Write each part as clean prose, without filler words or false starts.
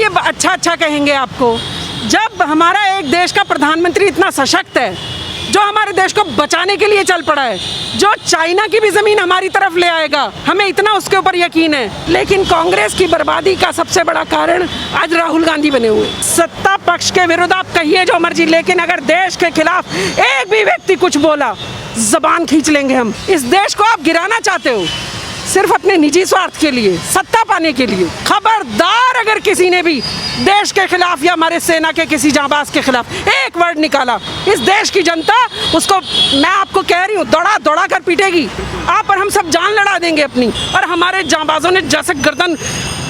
ये अच्छा अच्छा कहेंगे आपको, जब हमारा एक देश का प्रधानमंत्री इतना सशक्त है, जो हमारे देश को बचाने के लिए चल पड़ा है, जो चाइना की भी ज़मीन हमारी तरफ ले आएगा, हमें इतना उसके ऊपर यकीन है। लेकिन कांग्रेस की बर्बादी का सबसे बड़ा कारण आज राहुल गांधी बने हुए। सत्ता पक्ष के विरुद्ध आप कहिए जो मर्जी, लेकिन अगर देश के खिलाफ एक भी व्यक्ति कुछ बोला, जबान खींच लेंगे हम। इस देश को आप गिराना चाहते हो सिर्फ अपने निजी स्वार्थ के लिए, सत्ता पाने के लिए। खबरदार अगर किसी ने भी देश के खिलाफ या हमारे सेना के किसी जांबाज के खिलाफ एक वर्ड निकाला, इस देश की जनता उसको, मैं आपको कह रही हूँ, दौड़ा दौड़ा कर पीटेगी आप, और हम सब जान लड़ा देंगे अपनी। और हमारे जांबाजों ने जैसे गर्दन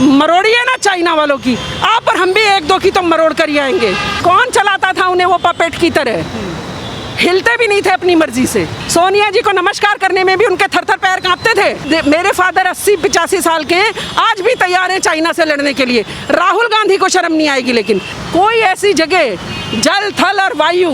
मरोड़ी है ना चाइना वालों की, आप और हम भी एक दो की तो मरोड़ कर ही आएंगे। कौन चलाता था उन्हें वो पपेट की तरह, हिलते भी नहीं थे अपनी मर्जी से। सोनिया जी को नमस्कार करने में भी उनके थर-थर पैर कांपते थे। मेरे फादर 80-85 साल के हैं, आज भी तैयार हैं चाइना से लड़ने के लिए। राहुल गांधी को शर्म नहीं आएगी। लेकिन कोई ऐसी जगह, जल थल और वायु,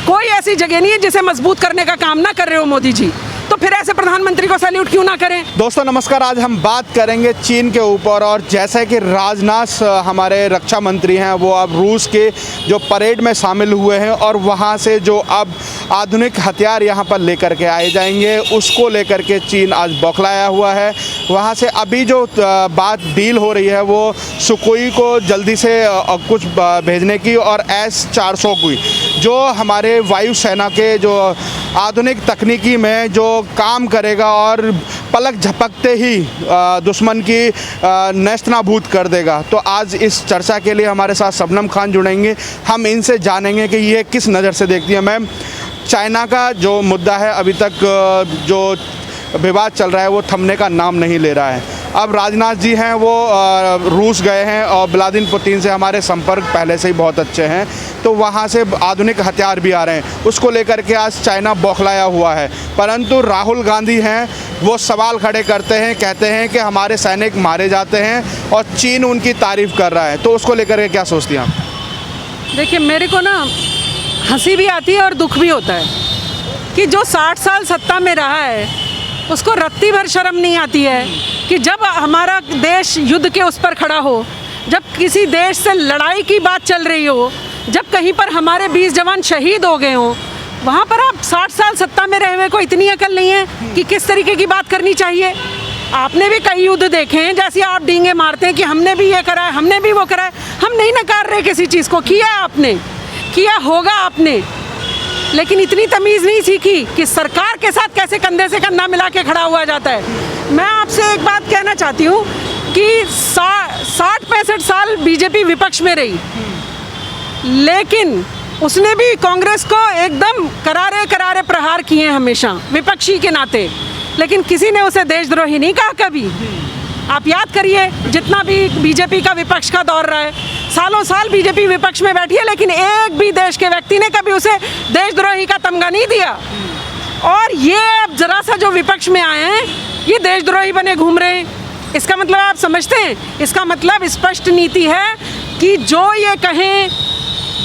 कोई ऐसी जगह नहीं है जिसे मजबूत करने का काम ना कर रहे हो मोदी जी, तो फिर ऐसे प्रधानमंत्री को सैल्यूट क्यों ना करें। दोस्तों नमस्कार, आज हम बात करेंगे चीन के ऊपर। और जैसे कि राजनाथ हमारे रक्षा मंत्री हैं, वो अब रूस के जो परेड में शामिल हुए हैं और वहाँ से जो अब आधुनिक हथियार यहाँ पर लेकर के आए जाएंगे, उसको लेकर के चीन आज बौखलाया हुआ है। वहाँ से अभी जो बात डील हो रही है वो सुकोई को जल्दी से कुछ भेजने की और S-400 की, जो हमारे वायुसेना के जो आधुनिक तकनीकी में जो काम करेगा और पलक झपकते ही दुश्मन की नेस्तनाबूद कर देगा। तो आज इस चर्चा के लिए हमारे साथ शबनम खान जुड़ेंगे। हम इनसे जानेंगे कि ये किस नज़र से देखती है। मैम, चाइना का जो मुद्दा है, अभी तक जो विवाद चल रहा है वो थमने का नाम नहीं ले रहा है। अब राजनाथ जी हैं वो रूस गए हैं और व्लादिमीर पुतिन से हमारे संपर्क पहले से ही बहुत अच्छे हैं, तो वहाँ से आधुनिक हथियार भी आ रहे हैं, उसको लेकर के आज चाइना बौखलाया हुआ है। परंतु राहुल गांधी हैं वो सवाल खड़े करते हैं, कहते हैं कि हमारे सैनिक मारे जाते हैं और चीन उनकी तारीफ़ कर रहा है। तो उसको लेकर के क्या सोचती हैं आप? देखिए, मेरे को ना हंसी भी आती है और दुख भी होता है कि जो 60 साल सत्ता में रहा है उसको रत्ती भर शर्म नहीं आती है कि जब हमारा देश युद्ध के उस पर खड़ा हो, जब किसी देश से लड़ाई की बात चल रही हो, जब कहीं पर हमारे 20 जवान शहीद हो गए हों, वहाँ पर आप 60 साल सत्ता में रहे हुए को इतनी अकल नहीं है कि किस तरीके की बात करनी चाहिए। आपने भी कई युद्ध देखे हैं, जैसे आप डींगे मारते हैं कि हमने भी ये करा है, हमने भी वो करा है। हम नहीं नकार रहे किसी चीज़ को, किया आपने, किया होगा आपने, लेकिन इतनी तमीज़ नहीं सीखी कि सरकार के साथ कैसे कंधे से कंधा मिला के खड़ा हुआ जाता है। मैं आपसे एक बात कहना चाहती हूँ कि 60-65 साल बीजेपी विपक्ष में रही, लेकिन उसने भी कांग्रेस को एकदम करारे करारे प्रहार किए हैं हमेशा विपक्षी के नाते, लेकिन किसी ने उसे देशद्रोही नहीं कहा कभी। आप याद करिए, जितना भी बीजेपी का विपक्ष का दौर रहा है, सालों साल बीजेपी विपक्ष में बैठी है, लेकिन एक भी देश के व्यक्ति ने कभी उसे देशद्रोही का तमगा नहीं दिया। और ये अब जरा सा जो विपक्ष में आए हैं, ये देशद्रोही बने घूम रहे हैं। इसका मतलब आप समझते हैं, इसका मतलब स्पष्ट नीति है कि जो ये कहें,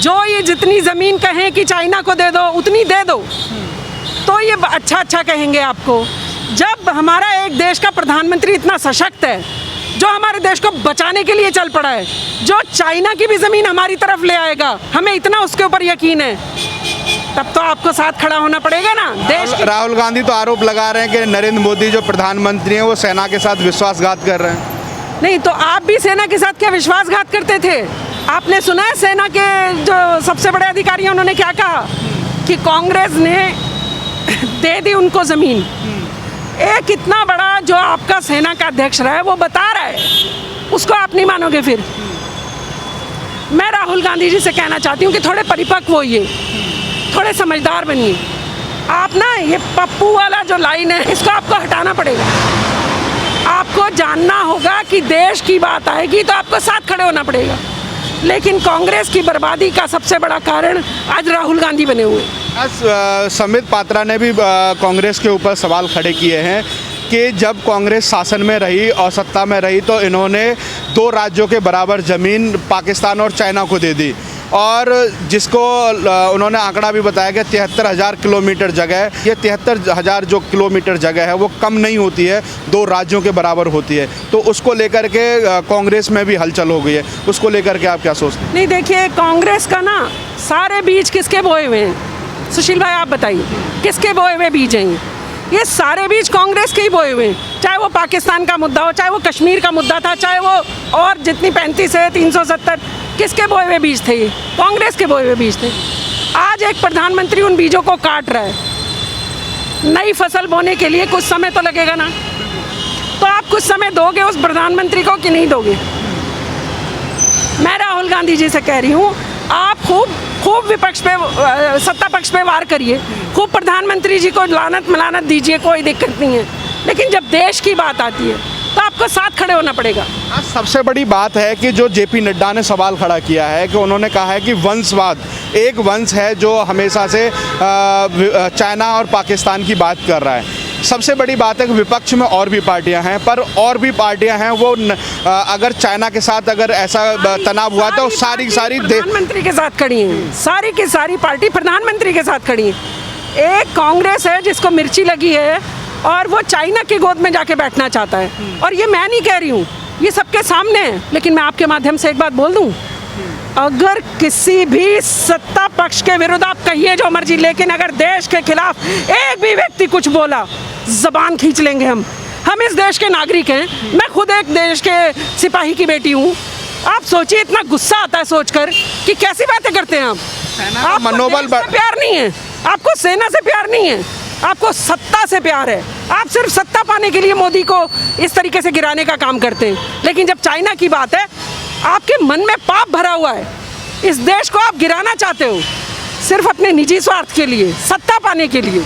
जो ये जितनी ज़मीन कहें कि चाइना को दे दो, उतनी दे दो, तो ये अच्छा अच्छा कहेंगे आपको। जब हमारा एक देश का प्रधानमंत्री इतना सशक्त है, जो हमारे देश को बचाने के लिए चल पड़ा है, जो चाइना की भी ज़मीन हमारी तरफ ले आएगा, हमें इतना उसके ऊपर यकीन है, तब तो आपको साथ खड़ा होना पड़ेगा ना देश। राहुल गांधी तो आरोप लगा रहे हैं कि नरेंद्र मोदी जो प्रधानमंत्री हैं वो सेना के साथ विश्वासघात कर रहे हैं। नहीं, तो आप भी सेना के साथ क्या विश्वासघात करते थे? आपने सुना है सेना के जो सबसे बड़े अधिकारी हैं उन्होंने क्या कहा कि कांग्रेस ने दे दी उनको ज़मीन। एक इतना बड़ा जो आपका सेना का अध्यक्ष रहा है वो बता रहा है, उसको आप नहीं मानोगे फिर? मैं राहुल गांधी जी से कहना चाहती हूँ कि थोड़े परिपक्व होइए, थोड़े समझदार बनिए। आप ना ये पप्पू वाला जो लाइन है, इसको आपको हटाना पड़ेगा। आपको जानना होगा कि देश की बात आएगी तो आपको साथ खड़े होना पड़ेगा। लेकिन कांग्रेस की बर्बादी का सबसे बड़ा कारण आज राहुल गांधी बने हुए। आज संबित पात्रा ने भी कांग्रेस के ऊपर सवाल खड़े किए हैं कि जब कांग्रेस शासन में रही और सत्ता में रही तो इन्होंने 2 राज्यों के बराबर ज़मीन पाकिस्तान और चाइना को दे दी, और जिसको उन्होंने आंकड़ा भी बताया कि 73,000 किलोमीटर जगह है। ये 73,000 जो किलोमीटर जगह है वो कम नहीं होती है, 2 राज्यों के बराबर होती है। तो उसको लेकर के कांग्रेस में भी हलचल हो गई है। उसको लेकर के आप क्या सोचते हैं? नहीं, देखिए, कांग्रेस का ना सारे बीज किसके बोए हुए हैं? सुशील भाई आप बताइए, किसके बोए हुए बीज हैं ये? सारे बीज कांग्रेस के ही बोए हुए हैं। चाहे वो पाकिस्तान का मुद्दा हो, चाहे वो कश्मीर का मुद्दा था, चाहे वो और जितनी 35 है 370, किसके बोए हुए बीज थे ये? कांग्रेस के बोए हुए बीज थे। आज एक प्रधानमंत्री उन बीजों को काट रहा है। नई फसल बोने के लिए कुछ समय तो लगेगा ना, तो आप कुछ समय दोगे उस प्रधानमंत्री को कि नहीं दोगे? मैं राहुल गांधी जी से कह रही हूँ, आप खूब विपक्ष पे, सत्ता पक्ष पे वार करिए, खूब प्रधानमंत्री जी को लानत मलानत दीजिए, कोई दिक्कत नहीं है। लेकिन जब देश की बात आती है तो आपको साथ खड़े होना पड़ेगा। आज सबसे बड़ी बात है कि जो जेपी नड्डा ने सवाल खड़ा किया है कि उन्होंने कहा है कि वंशवाद एक वंश है जो हमेशा से चाइना और पाकिस्तान की बात कर रहा है। सबसे बड़ी बात है कि विपक्ष में और भी पार्टियां हैं, पर और भी पार्टियां हैं वो अगर चाइना के साथ अगर ऐसा तनाव हुआ तो सारी प्रधानमंत्री के साथ खड़ी हैं। सारी की सारी पार्टी प्रधानमंत्री के साथ खड़ी है। एक कांग्रेस है जिसको मिर्ची लगी है और वो चाइना की गोद में जाके बैठना चाहता है। और ये मैं नहीं कह रही हूँ, ये सबके सामने है। लेकिन मैं आपके माध्यम से एक बात बोल दूँ, अगर किसी भी सत्ता पक्ष के विरुद्ध आप कहिए जो मर्जी, लेकिन अगर देश के खिलाफ एक भी व्यक्ति कुछ बोला, जबान खींच लेंगे हम इस देश के नागरिक हैं। मैं खुद एक देश के सिपाही की बेटी हूँ। आप सोचिए, इतना गुस्सा आता है सोचकर कि कैसी बातें करते हैं आप मनोबल प्यार नहीं है, आपको सेना से प्यार नहीं है, आपको सत्ता से प्यार है। आप सिर्फ सत्ता पाने के लिए मोदी को इस तरीके से गिराने का काम करते हैं। लेकिन जब चाइना की बात है, आपके मन में पाप भरा हुआ है। इस देश को आप गिराना चाहते हो सिर्फ अपने निजी स्वार्थ के लिए, सत्ता पाने के लिए।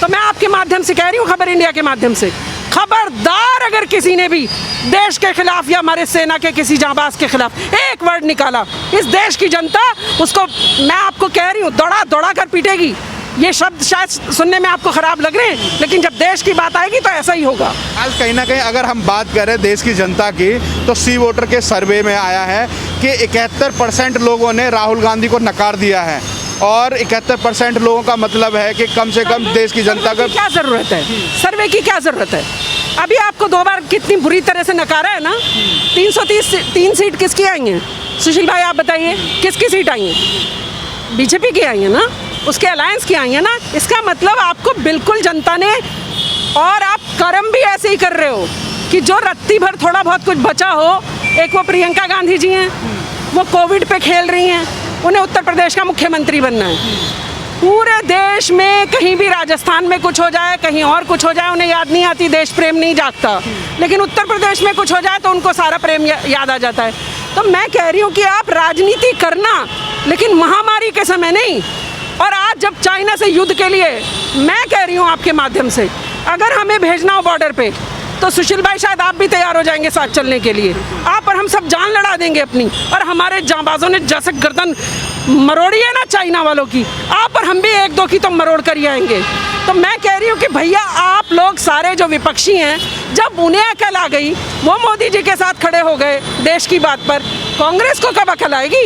तो मैं आपके माध्यम से कह रही हूँ, खबर इंडिया के माध्यम से, खबरदार अगर किसी ने भी देश के खिलाफ या हमारे सेना के किसी जांबाज के खिलाफ एक वर्ड निकाला, इस देश की जनता उसको, मैं आपको कह रही हूँ, दौड़ा दौड़ा कर पीटेगी। ये शब्द शायद सुनने में आपको खराब लग रहे हैं, लेकिन जब देश की बात आएगी तो ऐसा ही होगा। आज कहीं ना कहीं अगर हम बात करें देश की जनता की, तो सी वोटर के सर्वे में आया है कि 71% लोगों ने राहुल गांधी को नकार दिया है। और 71% लोगों का मतलब है कि कम से कम देश की जनता का क्या ज़रूरत है? सर्वे की क्या ज़रूरत है? अभी आपको 2 बार कितनी बुरी तरह से नकारा है ना। 303 सीट किसकी आई हैं? सुशील भाई आप बताइए, किसकी सीट आई है? बीजेपी की आई है ना, उसके अलायंस की आई है ना। इसका मतलब आपको बिल्कुल जनता ने, और आप कर्म भी ऐसे ही कर रहे हो कि जो रत्ती भर थोड़ा बहुत कुछ बचा हो। एक वो प्रियंका गांधी जी हैं, वो कोविड पे खेल रही हैं, उन्हें उत्तर प्रदेश का मुख्यमंत्री बनना है। पूरे देश में कहीं भी राजस्थान में कुछ हो जाए, कहीं और कुछ हो जाए, उन्हें याद नहीं आती, देश प्रेम नहीं जागता। लेकिन उत्तर प्रदेश में कुछ हो जाए तो उनको सारा प्रेम याद आ जाता है। तो मैं कह रही हूँ कि आप राजनीति करना, लेकिन महामारी के समय नहीं। और आज जब चाइना से युद्ध के लिए, मैं कह रही हूँ आपके माध्यम से, अगर हमें भेजना हो बॉर्डर पे, तो सुशील भाई शायद आप भी तैयार हो जाएंगे साथ चलने के लिए। आप और हम सब जान लड़ा देंगे अपनी। और हमारे जांबाजों ने जैसे गर्दन मरोड़ी है ना चाइना वालों की, आप और हम भी 1-2 की तो मरोड़ कर ही आएंगे। तो मैं कह रही हूँ कि भैया आप लोग सारे जो विपक्षी हैं, जब उन्हें अकल आ गई, वो मोदी जी के साथ खड़े हो गए देश की बात पर, कांग्रेस को कब अकल आएगी?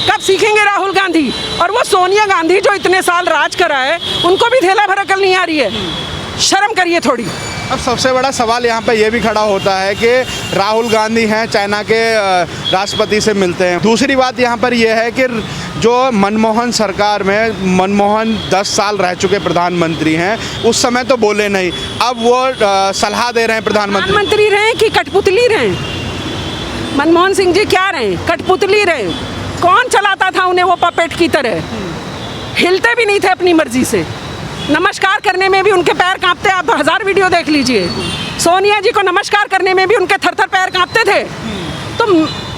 कब सीखेंगे राहुल गांधी? और वो सोनिया गांधी जो इतने साल राज करा है, उनको भी थैला भर अकल नहीं आ रही है। शर्म करिए थोड़ी। अब सबसे बड़ा सवाल यहाँ पे ये भी खड़ा होता है कि राहुल गांधी हैं, चाइना के राष्ट्रपति से मिलते हैं। दूसरी बात यहाँ पर यह है कि जो मनमोहन सरकार में, मनमोहन 10 साल रह चुके प्रधानमंत्री हैं, उस समय तो बोले नहीं, अब वो सलाह दे रहे हैं प्रधानमंत्री रहे कि कठपुतली रहे? मनमोहन सिंह जी क्या रहे? कठपुतली रहे। कौन चलाता था उन्हें वो पपेट की तरह? हिलते भी नहीं थे अपनी मर्जी से। नमस्कार करने में भी उनके पैर कांपते। आप 1000 वीडियो देख लीजिए। सोनिया जी को नमस्कार करने में भी उनके थर-थर पैर कांपते थे। तो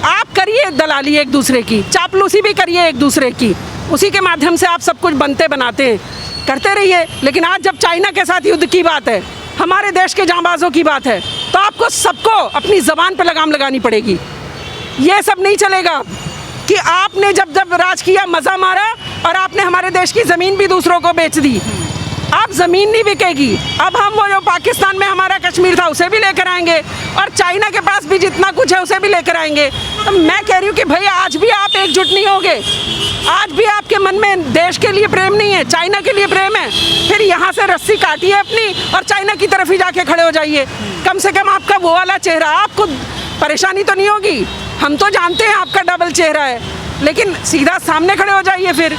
आप करिए दलाली एक दूसरे की, चापलूसी भी करिए एक दूसरे की, उसी के माध्यम से आप सब कुछ बनते बनाते हैं, करते रहिए। लेकिन आज जब चाइना के साथ युद्ध की बात है, हमारे देश के जांबाजों की बात है, तो आपको सबको अपनी ज़बान पर लगाम लगानी पड़ेगी। ये सब नहीं चलेगा कि आपने जब राज किया, मज़ा मारा और आपने हमारे देश की ज़मीन भी दूसरों को बेच दी। अब ज़मीन नहीं बिकेगी। अब हम वो जो पाकिस्तान में हमारा कश्मीर था उसे भी लेकर आएंगे, और चाइना के पास भी जितना कुछ है उसे भी लेकर आएंगे। तो मैं कह रही हूँ कि भैया आज भी आप एकजुट नहीं होगे, आज भी आपके मन में देश के लिए प्रेम नहीं है, चाइना के लिए प्रेम है, फिर यहाँ से रस्सी काटिए अपनी और चाइना की तरफ ही जाके खड़े हो जाइए। कम से कम आपका वो वाला चेहरा, आपको परेशानी तो नहीं होगी। हम तो जानते हैं आपका डबल चेहरा है, लेकिन सीधा सामने खड़े हो जाइए। फिर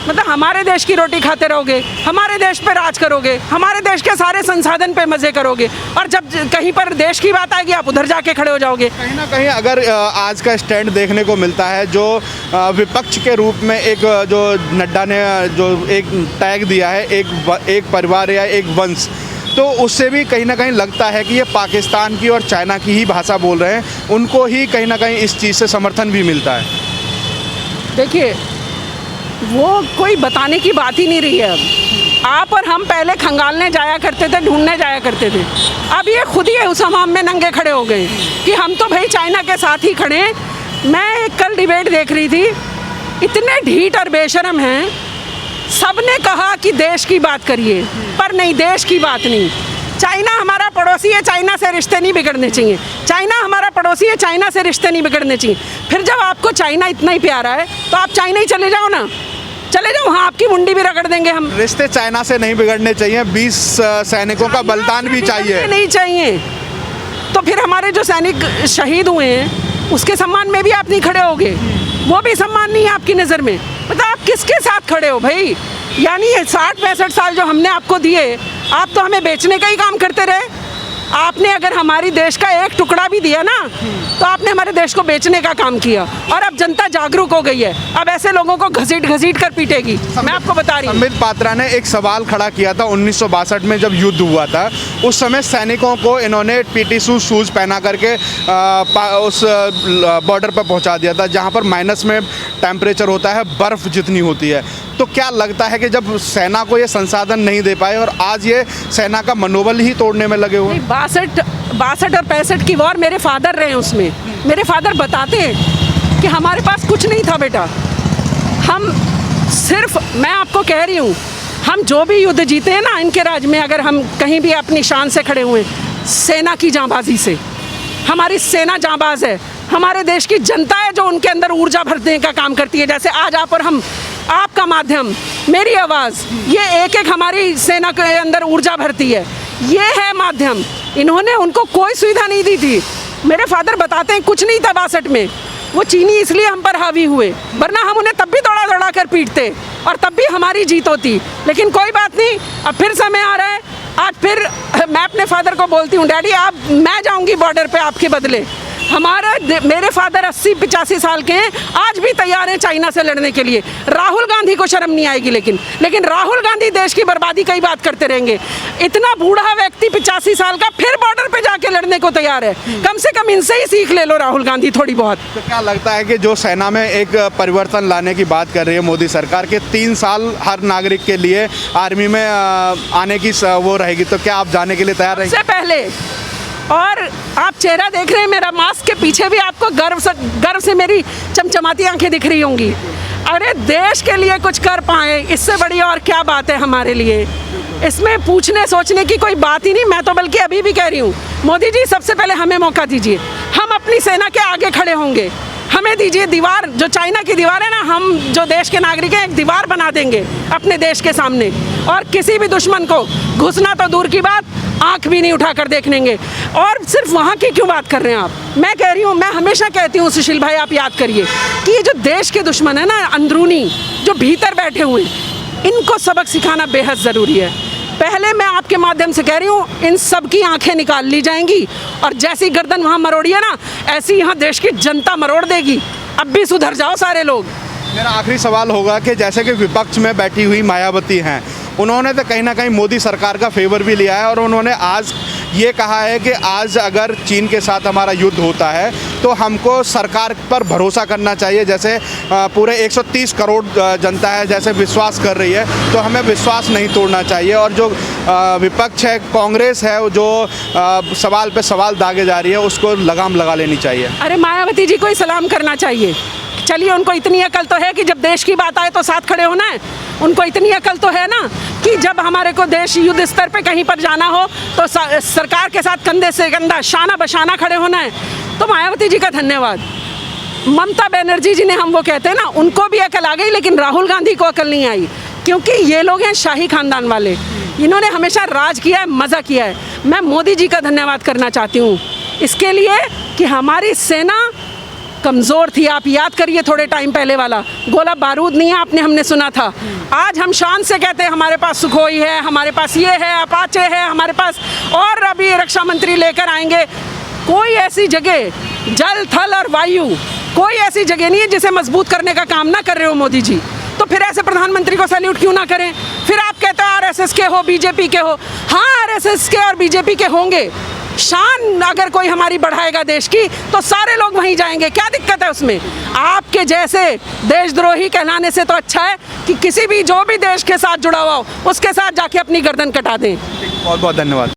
मतलब हमारे देश की रोटी खाते रहोगे, हमारे देश पे राज करोगे, हमारे देश के सारे संसाधन पे मज़े करोगे, और जब कहीं पर देश की बात आएगी आप उधर जाके खड़े हो जाओगे। कहीं ना कहीं अगर आज का स्टैंड देखने को मिलता है जो विपक्ष के रूप में एक जो नड्डा ने जो एक टैग दिया है, एक परिवार या एक वंश, तो उससे भी कहीं ना कहीं लगता है कि ये पाकिस्तान की और चाइना की ही भाषा बोल रहे हैं, उनको ही कहीं ना कहीं इस चीज़ से समर्थन भी मिलता है। देखिए, वो कोई बताने की बात ही नहीं रही है। अब आप और हम पहले खंगालने जाया करते थे, ढूंढने जाया करते थे, अब ये खुद ही उस हमाम में नंगे खड़े हो गए कि हम तो भाई चाइना के साथ ही खड़े हैं। मैं कल डिबेट देख रही थी, इतने ढीठ और बेशरम हैं, सबने कहा कि देश की बात करिए, पर नहीं, देश की बात नहीं। चाइना हमारा पड़ोसी है, चाइना से रिश्ते नहीं बिगड़ने चाहिए। चाइना हमारा पड़ोसी है, चाइना से रिश्ते नहीं बिगड़ने चाहिए। फिर जब आपको चाइना इतना ही प्यारा है तो आप चाइना ही चले जाओ ना, चले जाओ, वहाँ आपकी मुंडी भी रगड़ देंगे हम। रिश्ते चाइना से नहीं बिगड़ने चाहिए, 20 सैनिकों का बलिदान भी चाहिए। नहीं चाहिए तो फिर हमारे जो सैनिक शहीद हुए हैं उसके सम्मान में भी आप नहीं खड़े होगे, वो भी सम्मान नहीं है आपकी नज़र में। मतलब आप किसके साथ खड़े हो भाई? यानी 60-65 साल जो हमने आपको दिए, आप तो हमें बेचने का ही काम करते रहे। आपने अगर हमारी देश का एक टुकड़ा भी दिया ना, तो आपने हमारे देश को बेचने का काम किया, और अब जनता जागरूक हो गई है, अब ऐसे लोगों को घसीट कर पीटेगी। मैं आपको बता रही हूँ। संबित पात्रा ने एक सवाल खड़ा किया था 1962 में जब युद्ध हुआ था, उस समय सैनिकों को इन्होंने पीटी शूज़ पहना करके उस बॉर्डर पर पहुंचा दिया था, जहां पर माइनस में टेम्परेचर होता है, बर्फ़ जितनी होती है। तो क्या लगता है कि जब सेना को ये संसाधन नहीं दे पाए और आज ये सेना का मनोबल ही तोड़ने में लगे हुए? 62 और 65 की वॉर मेरे फादर रहे हैं उसमें। मेरे फादर बताते हैं कि हमारे पास कुछ नहीं था बेटा, हम सिर्फ, मैं आपको कह रही हूँ, हम जो भी युद्ध जीते हैं ना इनके राज में, अगर हम कहीं भी अपनी शान से खड़े हुए, सेना की जांबाजी से। हमारी सेना जांबाज है, हमारे देश की जनता है जो उनके अंदर ऊर्जा भरने का काम करती है। जैसे आज आप और हम, आपका माध्यम, मेरी आवाज़, ये एक एक हमारी सेना के अंदर ऊर्जा भरती है, ये है माध्यम। इन्होंने उनको कोई सुविधा नहीं दी थी। मेरे फादर बताते हैं कुछ नहीं था 62 में, वो चीनी इसलिए हम पर हावी हुए, वरना हम उन्हें तब भी दौड़ा कर पीटते और तब भी हमारी जीत होती। लेकिन कोई बात नहीं, अब फिर समय आ रहा है। आज फिर मैं अपने फादर को बोलती हूँ, डैडी आप, मैं जाऊँगी बॉर्डर पे आपके बदले। मेरे फादर 80-85 साल के हैं, आज भी तैयार हैं चाइना से लड़ने के लिए। राहुल गांधी को शर्म नहीं आएगी, लेकिन राहुल गांधी देश की बर्बादी का ही बात करते रहेंगे। इतना बूढ़ा व्यक्ति 85 साल का फिर बॉर्डर पे जाके लड़ने को तैयार है। कम से कम इनसे ही सीख ले लो राहुल गांधी थोड़ी बहुत। तो क्या लगता है कि जो सेना में एक परिवर्तन लाने की बात कर रही है मोदी सरकार के, 3 साल हर नागरिक के लिए आर्मी में आने की वो रहेगी, तो क्या आप जाने के लिए तैयार रहेंगे? सबसे पहले, और आप चेहरा देख रहे हैं मेरा, मास्क के पीछे भी आपको गर्व से मेरी चमचमाती आंखें दिख रही होंगी। अरे देश के लिए कुछ कर पाए, इससे बड़ी और क्या बात है हमारे लिए? इसमें पूछने सोचने की कोई बात ही नहीं। मैं तो बल्कि अभी भी कह रही हूँ, मोदी जी सबसे पहले हमें मौका दीजिए, हम अपनी सेना के आगे खड़े होंगे। हमें दीजिए दीवार, जो चाइना की दीवार है ना, हम जो देश के नागरिक हैं एक दीवार बना देंगे अपने देश के सामने, और किसी भी दुश्मन को घुसना तो दूर की बात, आंख भी नहीं उठाकर देख लेंगे। और सिर्फ वहाँ की क्यों बात कर रहे हैं आप? मैं कह रही हूँ, मैं हमेशा कहती हूँ सुशील भाई, आप याद करिए कि ये जो देश के दुश्मन है ना, अंदरूनी जो भीतर बैठे हुए हैं, इनको सबक सिखाना बेहद ज़रूरी है। पहले मैं आपके माध्यम से कह रही हूँ, इन सब की आंखें निकाल ली जाएंगी, और जैसी गर्दन वहाँ मरोड़ी है ना, ऐसी यहाँ देश की जनता मरोड़ देगी। अब भी सुधर जाओ सारे लोग। मेरा आखिरी सवाल होगा कि जैसे कि विपक्ष में बैठी हुई मायावती हैं, उन्होंने तो कहीं ना कहीं मोदी सरकार का फेवर भी लिया है, और उन्होंने आज ये कहा है कि आज अगर चीन के साथ हमारा युद्ध होता है तो हमको सरकार पर भरोसा करना चाहिए। जैसे पूरे 130 करोड़ जनता है जैसे विश्वास कर रही है, तो हमें विश्वास नहीं तोड़ना चाहिए। और जो विपक्ष है, कांग्रेस है, जो सवाल पे सवाल दागे जा रही है, उसको लगाम लगा लेनी चाहिए। अरे मायावती जी को ही सलाम करना चाहिए। चलिए, उनको इतनी अकल तो है कि जब देश की बात आए तो साथ खड़े होना है। उनको इतनी अकल तो है ना कि जब हमारे को देश युद्ध स्तर पे कहीं पर जाना हो तो सरकार के साथ कंधे से कंधा, शाना बशाना खड़े होना है। तो मायावती जी का धन्यवाद। ममता बनर्जी जी ने, हम वो कहते हैं ना, उनको भी अकल आ गई, लेकिन राहुल गांधी को अकल नहीं आई, क्योंकि ये लोग हैं शाही खानदान वाले। इन्होंने हमेशा राज किया है, मज़ा किया है। मैं मोदी जी का धन्यवाद करना चाहती हूँ इसके लिए कि हमारी सेना कमज़ोर थी। आप याद करिए थोड़े टाइम पहले वाला, गोला बारूद नहीं है, आपने हमने सुना था। आज हम शान से कहते हैं हमारे पास सुखोई है, हमारे पास ये है, अपाचे है हमारे पास, और अभी रक्षा मंत्री लेकर आएंगे। कोई ऐसी जगह, जल थल और वायु, कोई ऐसी जगह नहीं है जिसे मजबूत करने का काम ना कर रहे हो मोदी जी। तो फिर ऐसे प्रधानमंत्री को सैल्यूट क्यों ना करें? फिर आप कहते हो आरएसएस के हो, बीजेपी के हो। हाँ, आरएसएस के और बीजेपी के होंगे, शान अगर कोई हमारी बढ़ाएगा देश की तो सारे लोग वहीं जाएंगे, क्या दिक्कत है उसमें? आपके जैसे देशद्रोही कहलाने से तो अच्छा है कि किसी भी जो भी देश के साथ जुड़ा हुआ हो उसके साथ जाके अपनी गर्दन कटा दें। बहुत बहुत धन्यवाद।